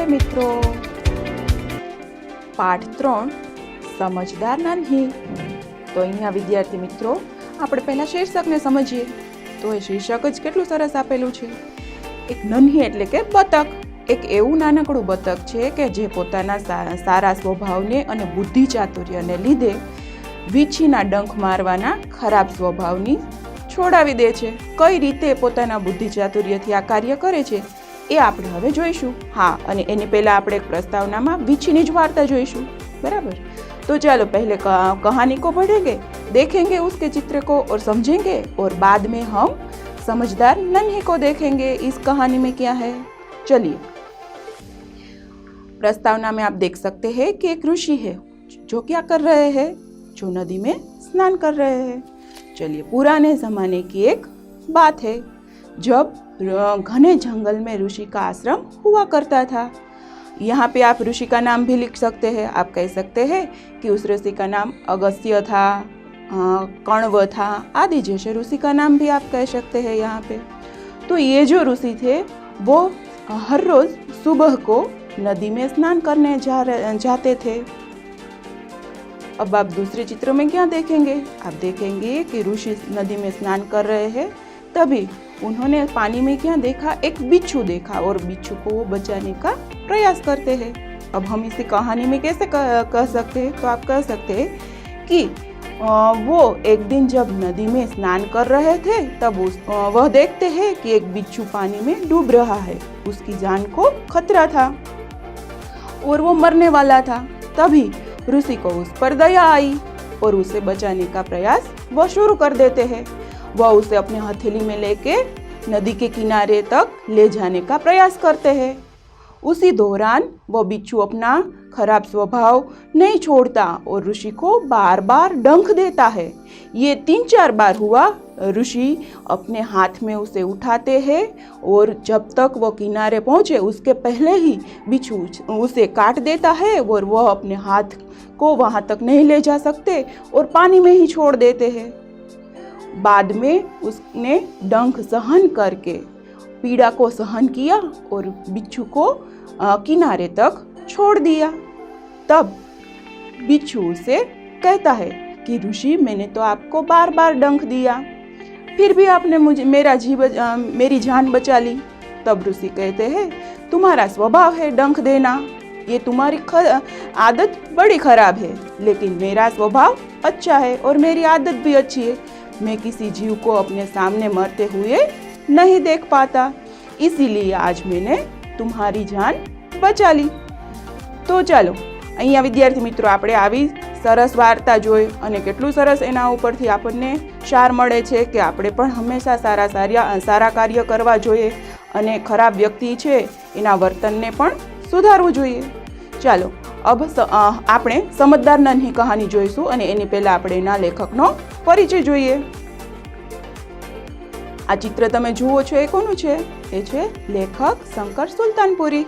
नमस्ते मित्रों। पाठ 3 समझदार नन्ही। तो અહીંયા વિદ્યાર્થી મિત્રો આપણે પહેલા શીર્ષકને સમજીએ તો એ શીર્ષક જ કેટલું સરસ આપેલું છે। એક નન્હી એટલે કે બતક। એક એવું નાનકડું બતક છે કે જે પોતાના સારા સ્વભાવને અને બુદ્ધિ ચાતુર્યને લીધે વીંછીના ડંખ મારવાના ખરાબ સ્વભાવની છોડાવી દે છે। કઈ રીતે પોતાના બુદ્ધિ ચાતુર્યથી આ કાર્ય કરે છે એ આપણે હવે જોઈશું। हाँ, અને એની પહેલા આપણે એક પ્રસ્તાવનામાં વીંછીની જ વાર્તા જોઈશું, બરાબર। तो चलो पहले कहानी को पढ़ेंगे, देखेंगे उसके चित्र को और समझेंगे, और बाद में हम समझदार नन्ही को देखेंगे इस कहानी में क्या है। चलिए, प्रस्तावना में आप देख सकते हैं कि एक ऋषि है जो क्या कर रहे हैं, जो नदी में स्नान कर रहे हैं। चलिए, पुराने जमाने की एक बात है जब घने जंगल में ऋषि का आश्रम हुआ करता था। यहाँ पे आप ऋषि का नाम भी लिख सकते हैं। आप कह सकते हैं कि उस ऋषि का नाम अगस्त्य था, कण्व था, आदि जैसे ऋषि का नाम भी आप कह सकते हैं यहाँ पे। तो ये जो ऋषि थे वो हर रोज सुबह को नदी में स्नान करने जाते थे। अब आप दूसरे चित्र में क्या देखेंगे, आप देखेंगे कि ऋषि नदी में स्नान कर रहे हैं, तभी उन्होंने पानी में क्या देखा, एक बिच्छू देखा, और बिच्छू को वो बचाने का प्रयास करते हैं। अब हम इसी कहानी में कैसे कह सकते हैं, तो आप कह सकते हैं कि वो एक दिन जब नदी में स्नान कर रहे थे तब वह देखते हैं कि एक बिच्छू पानी में डूब रहा है, उसकी जान को खतरा था और वो मरने वाला था। तभी ऋषि को उस पर दया आई और उसे बचाने का प्रयास वह शुरू कर देते हैं। वह उसे अपने हथेली में लेके नदी के किनारे तक ले जाने का प्रयास करते हैं। उसी दौरान वह बिच्छू अपना खराब स्वभाव नहीं छोड़ता और ऋषि को बार बार डंख देता है। ये 3-4 बार हुआ। ऋषि अपने हाथ में उसे उठाते हैं और जब तक वह किनारे पहुँचे उसके पहले ही बिच्छू उसे काट देता है और वह अपने हाथ को वहाँ तक नहीं ले जा सकते और पानी में ही छोड़ देते हैं। बाद में उसने डंख सहन करके पीड़ा को सहन किया और बिच्छू को किनारे तक छोड़ दिया। तब बिच्छू उसे कहता है कि ऋषि, मैंने तो आपको बार बार डंख दिया, फिर भी आपने मेरी जान बचा ली। तब ऋषि कहते हैं, तुम्हारा स्वभाव है डंख देना, ये तुम्हारी आदत बड़ी खराब है, लेकिन मेरा स्वभाव अच्छा है और मेरी आदत भी अच्छी है। मैं किसी जीव को अपने सामने मरते हुए नहीं देख पाता, इसीलिए आज मैंने तुम्हारी जान बचा ली। तो चलो, અહીંયા વિદ્યાર્થી મિત્રો આપણે આવી સરસ વાર્તા જોઈ અને કેટલું સરસ એના ઉપરથી આપણને સાર મળે છે કે આપણે પણ હંમેશા સારા કાર્ય કરવા જોઈએ અને ખરાબ વ્યક્તિ છે એના વર્તનને પણ સુધારવું જોઈએ। ચાલો, अब આપણે સમજદાર નન્હી કહાની જોઈશું અને એની પહેલા આપણે એના લેખકનો પરિચય જોઈએ। આ ચિત્ર તમે જુઓ છો એ કોનું છે? એ છે લેખક શંકર સુલતાનપુરી।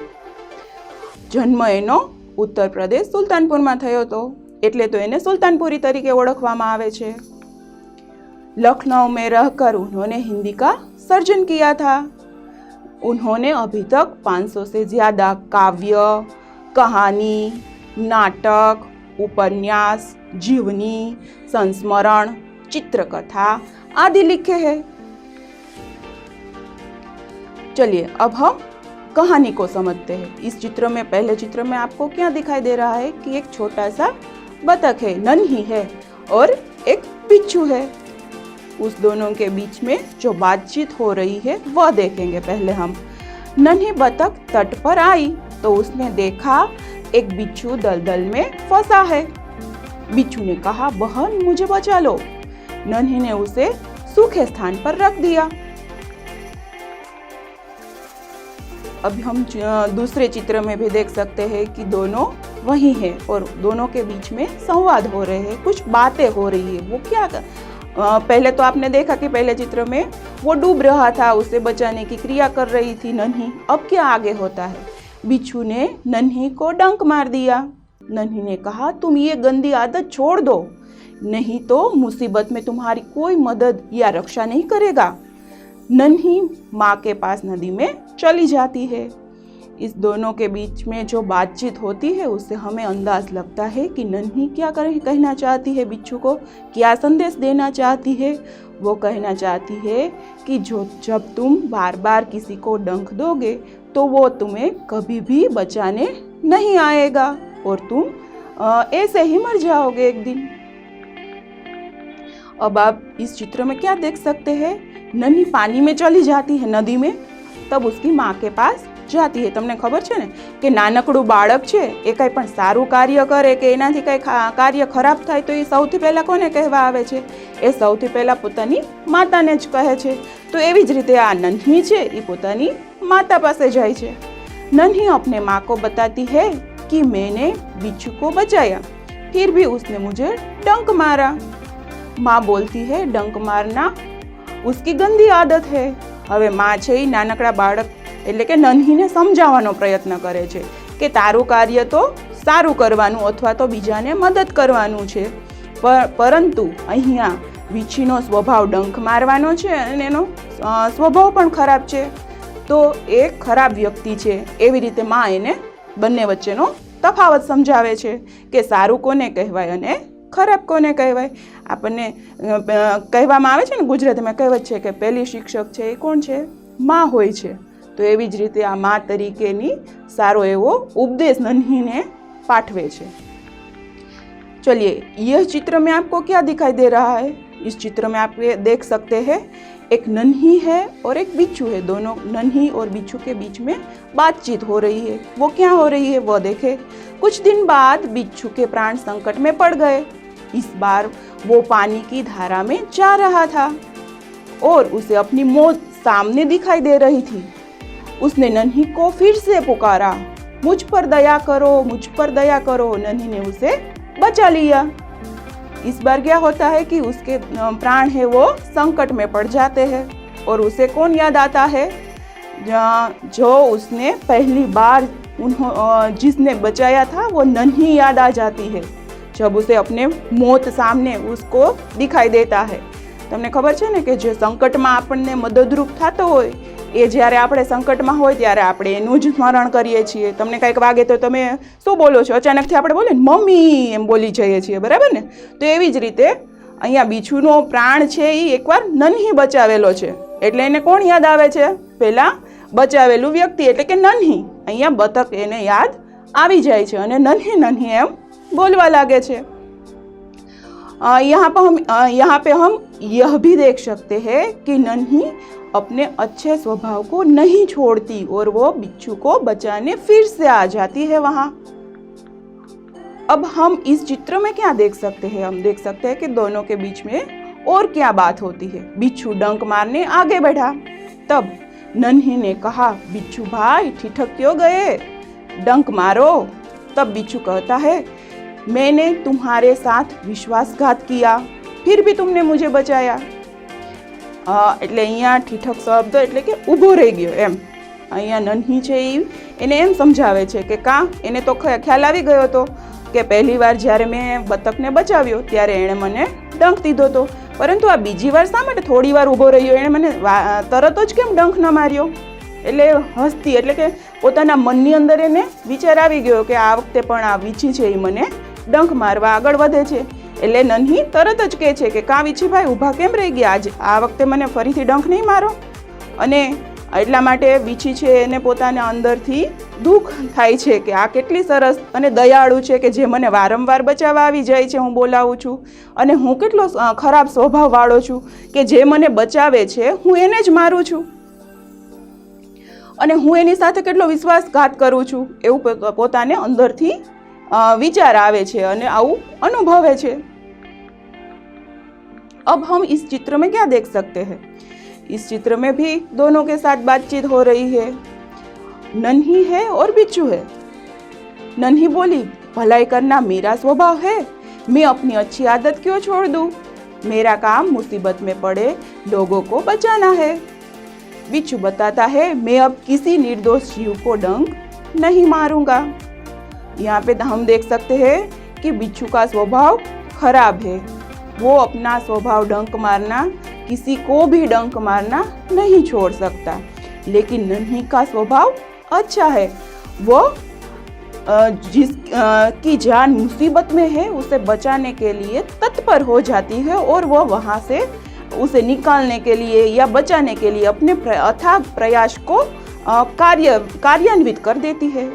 જન્મ એનો ઉત્તર પ્રદેશ સુલતાનપુરમાં થયો હતો, એટલે તો એને સુલતાનપુરી તરીકે ઓળખવામાં આવે છે। लखनऊ में रहकर उन्होंने हिंदी का सर्जन किया था। उन्होंने अभी तक 500 से ज़्यादा काव्य, कहानी, नाटक, उपन्यास, जीवनी, संस्मरण, चित्रकथा आदि लिखे हैं। चलिए, अब हम कहानी को समझते हैं। इस चित्र में, पहले चित्र में आपको क्या दिखाई दे रहा है कि एक छोटा सा बतख है, नन्ही है, और एक बिच्छू है। उस दोनों के बीच में जो बातचीत हो रही है वह देखेंगे। पहले हम, नन्ही बतख तट पर आई तो उसने देखा एक बिच्छू दलदल में फंसा है। बिच्छू ने कहा, बहन मुझे बचा लो। नन्ही ने उसे सूखे स्थान पर रख दिया। अब हम दूसरे चित्र में भी देख सकते हैं कि दोनों वही हैं और दोनों के बीच में संवाद हो रहे हैं, कुछ बातें हो रही है। वो क्या पहले तो आपने देखा कि पहले चित्र में वो डूब रहा था, उसे बचाने की क्रिया कर रही थी नन्ही। अब क्या आगे होता है, बिच्छू ने नन्ही को डंक मार दिया। नन्ही ने कहा, तुम ये गंदी आदत छोड़ दो, नहीं तो मुसीबत में तुम्हारी कोई मदद या रक्षा नहीं करेगा। नन्ही माँ के पास नदी में चली जाती है। इस दोनों के बीच में जो बातचीत होती है उससे हमें अंदाज लगता है कि नन्ही क्या कहना चाहती है बिच्छू को, क्या संदेश देना चाहती है। वो कहना चाहती है कि जब तुम बार बार किसी को डंक दोगे तो वो तुम्हें कभी भी बचाने नहीं आएगा और तुम ऐसे ही मर जाओगे एक दिन। अब आप इस चित्र में क्या देख सकते हैं, नन्ही पानी में चली जाती है, नदी में, तब उसकी माँ के पास जाती है। તમને ખબર છે ને કે નાનકડું બાળક છે એ કંઈ પણ સારું કાર્ય કરે કે એનાથી કંઈ કાર્ય ખરાબ થાય તો એ સૌથી પહેલાં કોને કહેવા આવે છે? એ સૌથી પહેલાં પોતાની માતાને જ કહે છે। તો એવી જ રીતે આ નન્હી છે એ પોતાની માતા પાસે જાય છે। नन्ही अपने माँ को बताती है कि मैंने बिच्छू को बचाया, फिर भी उसने मुझे डंक मारा। माँ बोलती है डंक मारना उसकी गंदी आदत है। હવે માં છે એ નાનકડા બાળક એટલે કે નન્હીને સમજાવવાનો પ્રયત્ન કરે છે કે તારું કાર્ય તો સારું કરવાનું અથવા તો બીજાને મદદ કરવાનું છે, પરંતુ અહીંયા વીછીનો સ્વભાવ ડંખ મારવાનો છે અને એનો સ્વભાવ પણ ખરાબ છે, તો એ ખરાબ વ્યક્તિ છે। એવી રીતે માં એને બંને વચ્ચેનો તફાવત સમજાવે છે કે સારું કોને કહેવાય અને ખરાબ કોને કહેવાય। આપણને કહેવામાં આવે છે ને, ગુજરાતીમાં કહેવત છે કે પહેલી શિક્ષક છે એ કોણ છે? માં હોય છે। તો એવી જ રીતે આ માં તરીકેની સારો એવો ઉપદેશ નન્હીને પાઠવે છે। चलिए, यह चित्र में आपको क्या दिखाई दे रहा है? इस चित्र में आप देख सकते हैं एक नन्ही है और एक बिच्छू है। दोनों नन्ही और बिच्छू के बीच में बातचीत हो रही है। वो क्या हो रही है वो देखे। कुछ दिन बाद बिच्छू के प्राण संकट में पड़ गए। इस बार वो पानी की धारा में जा रहा था और उसे अपनी मौत सामने दिखाई दे रही थी। उसने नन्ही को फिर से पुकारा, मुझ पर दया करो, मुझ पर दया करो। नन्ही ने उसे बचा लिया। इस बार क्या होता है कि उसके प्राण है वो संकट में पड़ जाते हैं और उसे कौन याद आता है? जो उसने पहली बार जिसने बचाया था वो नन्ही याद आ जाती है जब उसे अपने मौत सामने उसको दिखाई देता है। તમને ખબર છે ને કે જે સંકટમાં આપણને મદદરૂપ થતો હોય એ જ્યારે આપણે સંકટમાં હોય ત્યારે આપણે એનું જ સ્મરણ કરીએ છીએ। તમને કંઈક વાગે તો તમે શું બોલો છો? અચાનકથી આપણે બોલે ને મમ્મી એમ બોલી જઈએ છીએ, બરાબર ને? તો એવી જ રીતે અહીંયા બીછુનો પ્રાણ છે એ એકવાર નન્હી બચાવેલો છે એટલે એને કોણ યાદ આવે છે? પહેલાં બચાવેલું વ્યક્તિ એટલે કે નન્હી। અહીંયા બતક એને યાદ આવી જાય છે અને નન્હી નન્હી એમ બોલવા લાગે છે। यहाँ पे हम यह भी देख सकते हैं कि नन्ही अपने अच्छे स्वभाव को नहीं छोड़ती और वो बिच्छू को बचाने फिर से आ जाती है वहाँ। अब हम इस चित्र में क्या देख सकते हैं? हम देख सकते हैं कि दोनों के बीच में और क्या बात होती है। बिच्छू डंक मारने आगे बढ़ा, तब नन्ही ने कहा, बिच्छू भाई ठिठक क्यों गए, डंक मारो। तब बिच्छू कहता है, मैंने तुम्हारे साथ विश्वासघात किया, फिर भी तुमने मुझे बचाया। એટલે અહીંયા ઠીઠક શબ્દ એટલે કે ઊભો રહી ગયો એમ। અહીંયા નન્હી છે એને એમ સમજાવે છે કે કાં એને તો ખ્યાલ આવી ગયો હતો કે પહેલી વાર જ્યારે મેં બતકને બચાવ્યો ત્યારે એણે મને ડંખ દીધો હતો, પરંતુ આ બીજી વાર શા માટે થોડી વાર ઊભો રહ્યો? એણે મને તરત જ કેમ ડંખ ન માર્યો? એટલે હસતી એટલે કે પોતાના મનની અંદર એને વિચાર આવી ગયો કે આ વખતે પણ આ વીછી છે એ મને ડંખ મારવા આગળ વધે છે। એટલે નન્હી તરત જ કહે છે કે કાં વીછીભાઈ ઊભા કેમ રહી ગયા? આજ આ વખતે મને ફરીથી ડંખ નહીં મારો? અને એટલા માટે વીછી છે એને પોતાના અંદરથી દુઃખ થાય છે કે આ કેટલી સરસ અને દયાળુ છે કે જે મને વારંવાર બચાવવા આવી જાય છે, હું બોલાવું છું, અને હું કેટલો ખરાબ સ્વભાવવાળો છું કે જે મને બચાવે છે હું એને જ મારું છું અને હું એની સાથે કેટલો વિશ્વાસઘાત કરું છું એવું પોતાને અંદરથી विचार आवे छे अने आऊ अनुभवे छे। अब हम इस चित्र में क्या देख सकते हैं? इस चित्र में भी दोनों के साथ बातचीत हो रही है। नन्ही है और बिच्छू है। नन्ही बोली, भलाई करना मेरा स्वभाव है, मैं अपनी अच्छी आदत क्यों छोड़ दूं? मेरा काम मुसीबत में पड़े लोगों को बचाना है। बिच्छू बताता है, मैं अब किसी निर्दोष जीव को डंक नहीं मारूंगा। यहाँ पे हम देख सकते हैं कि बिच्छू का स्वभाव खराब है। वो अपना स्वभाव डंक मारना, किसी को भी डंक मारना नहीं छोड़ सकता, लेकिन नन्ही का स्वभाव अच्छा है। वो की जान मुसीबत में है उसे बचाने के लिए तत्पर हो जाती है और वो वहाँ से उसे निकालने के लिए या बचाने के लिए अपने अथाग प्रयास को कार्यान्वित कर देती है।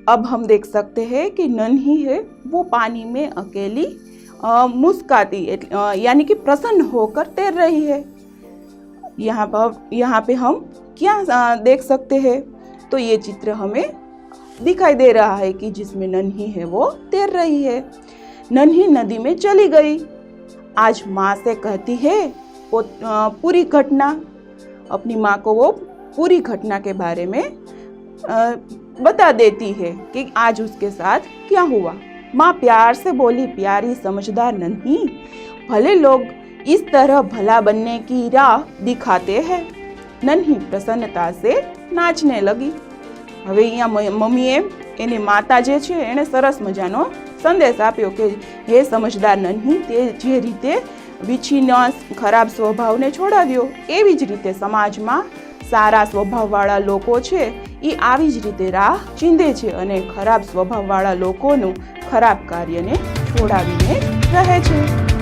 अब हम देख सकते हैं कि नन्ही है वो पानी में अकेली मुस्काती यानी कि प्रसन्न होकर तैर रही है। यहाँ पे हम क्या देख सकते हैं, तो ये चित्र हमें दिखाई दे रहा है कि जिसमें नन्ही है वो तैर रही है। नन्ही नदी में चली गई, आज माँ से कहती है वो पूरी घटना, अपनी माँ को वो पूरी घटना के बारे में बता देती है कि आज उसके साथ क्या हुआ। माँ प्यार से बोली, प्यारी समझदार नन्ही, भले लोग इस तरह भला बनने की राह दिखाते हैं। नन्ही प्रसन्नता से नाचने लगी। હવે અહીંયા મમ્મીએ એની માતા જે છે એણે સરસ મજાનો સંદેશ આપ્યો કે હે સમજદાર નન્હી, તે જે રીતે વીછીના ખરાબ સ્વભાવને છોડાવ્યો એવી જ રીતે સમાજમાં સારા સ્વભાવવાળા લોકો છે એ આવી જ રીતે રાહ ચીંધે છે અને ખરાબ સ્વભાવવાળા લોકોનું ખરાબ કાર્યને છોડાવીને રહે છે।